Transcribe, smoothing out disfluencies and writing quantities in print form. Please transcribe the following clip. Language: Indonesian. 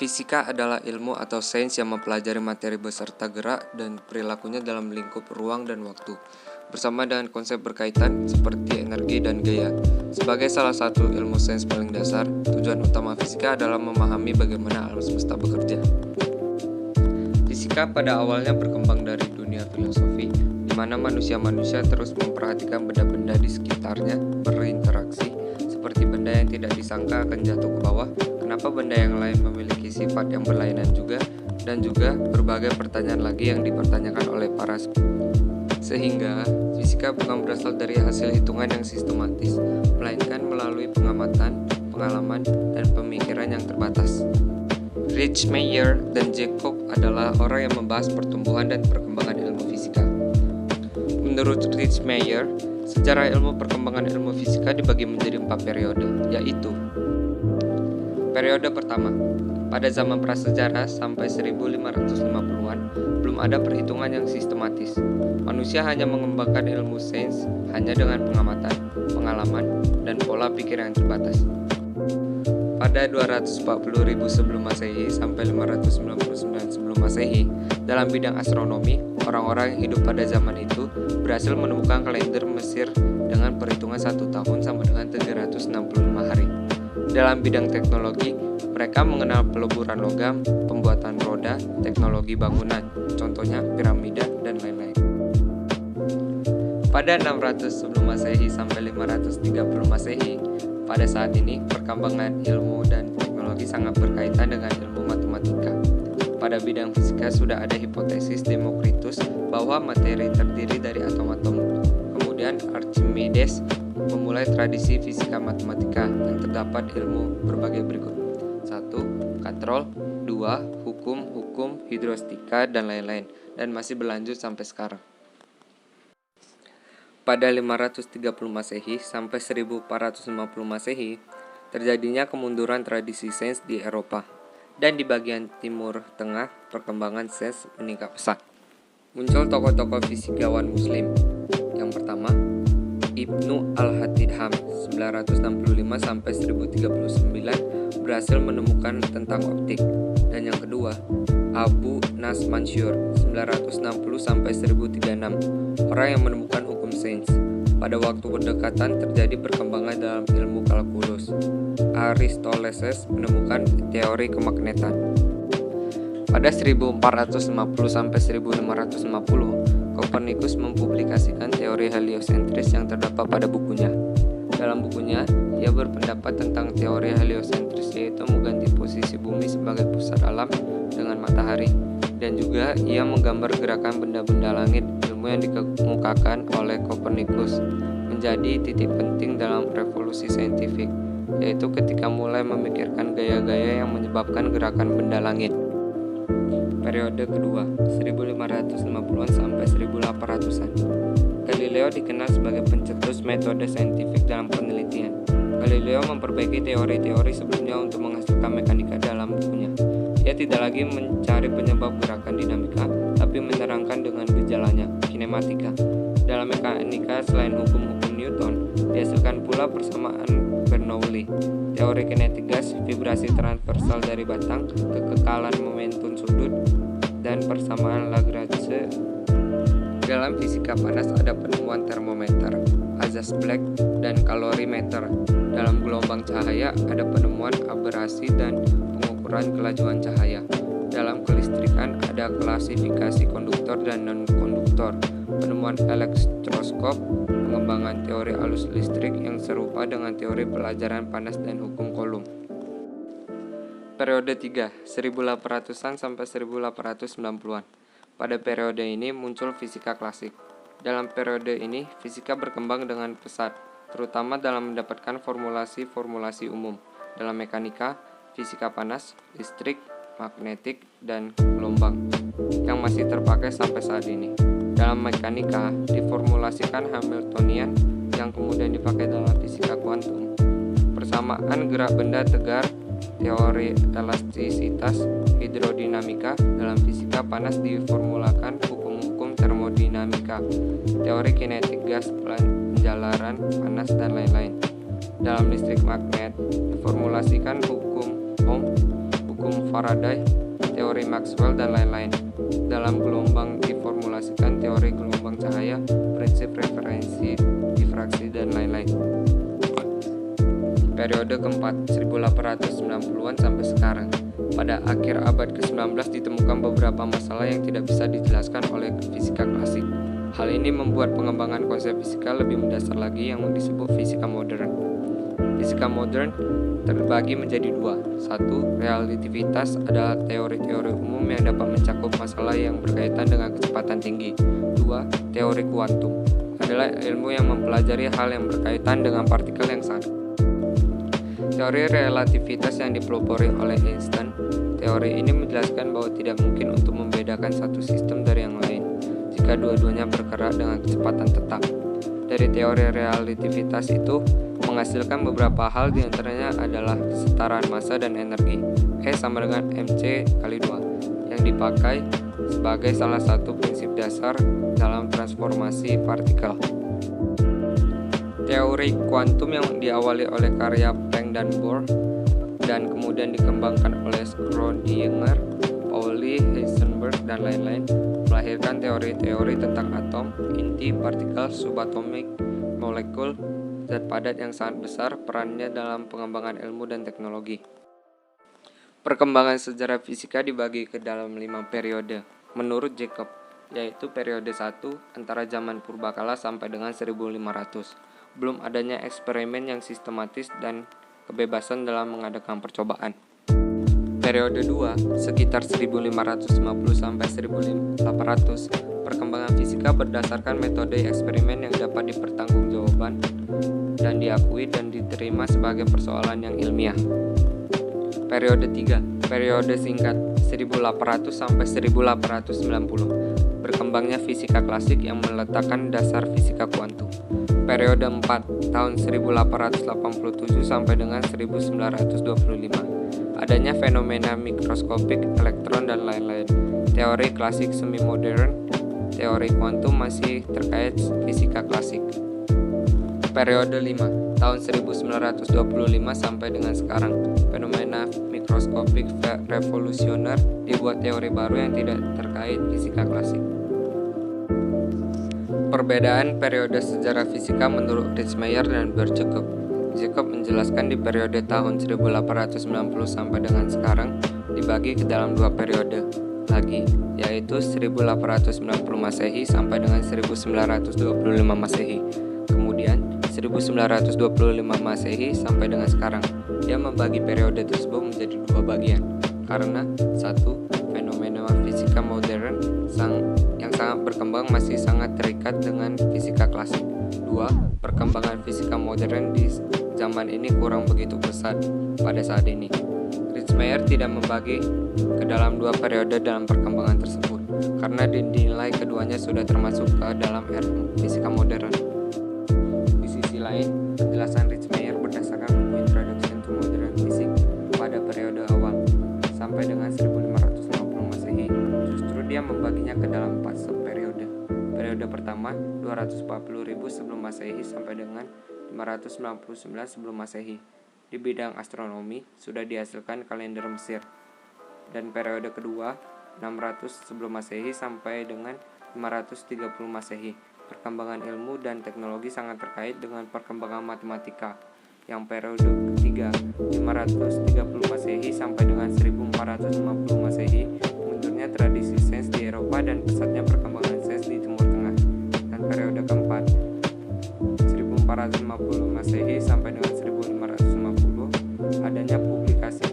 Fisika adalah ilmu atau sains yang mempelajari materi beserta gerak dan perilakunya dalam lingkup ruang dan waktu, bersama dengan konsep berkaitan seperti energi dan gaya. Sebagai salah satu ilmu sains paling dasar, tujuan utama fisika adalah memahami bagaimana alam semesta bekerja. Fisika pada awalnya berkembang dari dunia filosofi, di mana manusia-manusia terus memperhatikan benda-benda di sekitarnya berinteraksi, seperti benda yang tidak disangka akan jatuh ke bawah, kenapa benda yang lain memiliki sifat yang berlainan juga, dan juga berbagai pertanyaan lagi yang dipertanyakan oleh para sehingga fisika bukan berasal dari hasil hitungan yang sistematis, melainkan melalui pengamatan, pengalaman, dan pemikiran yang terbatas. Rich Meyer dan Jacob adalah orang yang membahas pertumbuhan dan perkembangan ilmu fisika. Menurut Rich Meyer, sejarah ilmu perkembangan ilmu fisika dibagi menjadi 4 periode, yaitu periode pertama, pada zaman prasejarah sampai 1550-an, belum ada perhitungan yang sistematis. Manusia hanya mengembangkan ilmu sains hanya dengan pengamatan, pengalaman, dan pola pikir yang terbatas. Pada 240.000 sebelum Masehi sampai 599 sebelum Masehi, dalam bidang astronomi, orang-orang yang hidup pada zaman itu berhasil menemukan kalender Mesir dengan perhitungan 1 tahun sama dengan 365 hari. Dalam bidang teknologi, mereka mengenal peleburan logam, pembuatan roda, teknologi bangunan, contohnya piramida, dan lain-lain. Pada 600 sebelum Masehi sampai 530 Masehi, pada saat ini perkembangan ilmu dan teknologi sangat berkaitan dengan ilmu matematika. Pada bidang fisika sudah ada hipotesis Demokritus bahwa materi terdiri dari atom-atom. Kemudian Archimedes memulai tradisi fisika matematika yang terdapat ilmu berbagai berikut. 1. Katrol, 2. Hukum, hidrostika, dan lain-lain, dan masih berlanjut sampai sekarang. Pada 530 Masehi sampai 1450 Masehi, terjadinya kemunduran tradisi sains di Eropa, dan di bagian timur tengah perkembangan sains meningkat pesat. Muncul tokoh-tokoh fisikawan muslim. Yang pertama, Ibnu Al-Hatham 965 sampai 1039 berhasil menemukan tentang optik. Dan yang kedua, Abu Nas Mansur 960 sampai 1036, orang yang menemukan hukum sains. Pada waktu berdekatan terjadi perkembangan dalam ilmu kalkulus. Aristoteles menemukan teori kemagnetan. Pada 1450 sampai 1550, Copernicus mempublikasikan teori heliosentris yang terdapat pada bukunya. Dalam bukunya, ia berpendapat tentang teori heliosentris, yaitu mengganti posisi bumi sebagai pusat alam dengan matahari, dan juga ia menggambar gerakan benda-benda langit. Ilmu yang dikemukakan oleh Copernicus menjadi titik penting dalam revolusi saintifik, yaitu ketika mulai memikirkan gaya-gaya yang menyebabkan gerakan benda langit. Periode kedua, 1550-an sampai 1800-an. Galileo dikenal sebagai pencetus metode saintifik dalam penelitian. Galileo memperbaiki teori-teori sebelumnya untuk menghasilkan mekanika dalam bukunya. Ia tidak lagi mencari penyebab gerakan dinamika, tapi menerangkan dengan gejalanya, kinematika. Dalam mekanika, selain hukum-hukum Newton, dihasilkan pula persamaan Bernoulli, teori kinetik gas, vibrasi transversal dari batang, kekekalan momentum sudut, dan persamaan Lagrange. Dalam fisika panas ada penemuan termometer, Azaz-Black, dan kalorimeter. Dalam gelombang cahaya ada penemuan aberasi dan pengukuran kelajuan cahaya. Dalam kelistrikan ada klasifikasi konduktor dan non-konduktor, penemuan elektroskop, pengembangan teori arus listrik yang serupa dengan teori pelajaran panas dan hukum Coulomb. Periode 3, 1800-an sampai 1890-an. Pada periode ini muncul fisika klasik. Dalam periode ini, fisika berkembang dengan pesat, terutama dalam mendapatkan formulasi-formulasi umum. Dalam mekanika, fisika panas, listrik, magnetik, dan gelombang, yang masih terpakai sampai saat ini. Dalam mekanika, diformulasikan Hamiltonian yang kemudian dipakai dalam fisika kuantum. Persamaan gerak benda tegar, teori elastisitas, hidrodinamika. Dalam fisika panas diformulakan hukum-hukum termodinamika, teori kinetik gas, penjalaran panas, dan lain-lain. Dalam listrik magnet diformulasikan hukum Ohm, hukum Faraday, teori Maxwell, dan lain-lain. Dalam gelombang diformulasikan teori gelombang cahaya, prinsip referensi, difraksi, dan lain-lain. Periode keempat, 1890-an sampai sekarang. Pada akhir abad ke-19 ditemukan beberapa masalah yang tidak bisa dijelaskan oleh fisika klasik. Hal ini membuat pengembangan konsep fisika lebih mendasar lagi yang disebut fisika modern. Fisika modern terbagi menjadi dua. Satu, relativitas adalah teori-teori umum yang dapat mencakup masalah yang berkaitan dengan kecepatan tinggi. Dua, teori kuantum adalah ilmu yang mempelajari hal yang berkaitan dengan partikel yang sangat. Teori relativitas yang dipelopori oleh Einstein. Teori ini menjelaskan bahwa tidak mungkin untuk membedakan satu sistem dari yang lain jika dua-duanya bergerak dengan kecepatan tetap. Dari teori relativitas itu menghasilkan beberapa hal, diantaranya adalah kesetaraan massa dan energi, E sama dengan mc kali 2, yang dipakai sebagai salah satu prinsip dasar dalam transformasi partikel. Teori kuantum yang diawali oleh karya Planck dan Bohr dan kemudian dikembangkan oleh Schrödinger, Pauli, Heisenberg, dan lain-lain melahirkan teori-teori tentang atom, inti, partikel, subatomik, molekul, zat padat yang sangat besar perannya dalam pengembangan ilmu dan teknologi. Perkembangan sejarah fisika dibagi ke dalam 5 periode menurut Jacob, yaitu periode 1 antara zaman purbakala sampai dengan 1500. Belum adanya eksperimen yang sistematis dan kebebasan dalam mengadakan percobaan. Periode 2, sekitar 1550 sampai 1800, perkembangan fisika berdasarkan metode eksperimen yang dapat dipertanggungjawabkan dan diakui dan diterima sebagai persoalan yang ilmiah. Periode 3, periode singkat 1800 sampai 1890, berkembangnya fisika klasik yang meletakkan dasar fisika kuantum. Periode 4, tahun 1887 sampai dengan 1925, adanya fenomena mikroskopik, elektron, dan lain-lain. Teori klasik semi modern, teori kuantum masih terkait fisika klasik. Periode 5, tahun 1925 sampai dengan sekarang, fenomena mikroskopik revolusioner dibuat teori baru yang tidak terkait fisika klasik. Perbedaan periode sejarah fisika menurut Ritzmaier dan Jacob. Jacob menjelaskan di periode tahun 1890 sampai dengan sekarang dibagi ke dalam 2 periode lagi, yaitu 1890 Masehi sampai dengan 1925 Masehi. Kemudian 1925 Masehi sampai dengan sekarang. Dia membagi periode tersebut menjadi 2 bagian karena 1. Fenomena fisika modern yang sangat berkembang masih sangat terikat dengan fisika klasik. 2. Perkembangan fisika modern di zaman ini kurang begitu pesat pada saat ini. Ritzmaier tidak membagi ke dalam 2 periode dalam perkembangan tersebut karena dinilai keduanya sudah termasuk ke dalam era fisika modern. Di sisi lain, penjelasan Ritzmaier berdasarkan buku Introduction to Modern Physics pada periode awal sampai dengan 1550 Masehi. Justru dia membaginya ke dalam 4 subperiode. Periode pertama 240.000 sebelum Masehi sampai dengan 599 sebelum Masehi. Di bidang astronomi sudah dihasilkan kalender Mesir. Dan periode kedua 600 sebelum Masehi sampai dengan 530 Masehi. Perkembangan ilmu dan teknologi sangat terkait dengan perkembangan matematika. Yang periode ketiga 530 Masehi sampai dengan 1450 Masehi, mundurnya tradisi sains di Eropa dan pesatnya perkembangan sains di Timur Tengah. Dan periode keempat 1450 Masehi sampai dengan 1550, adanya publikasi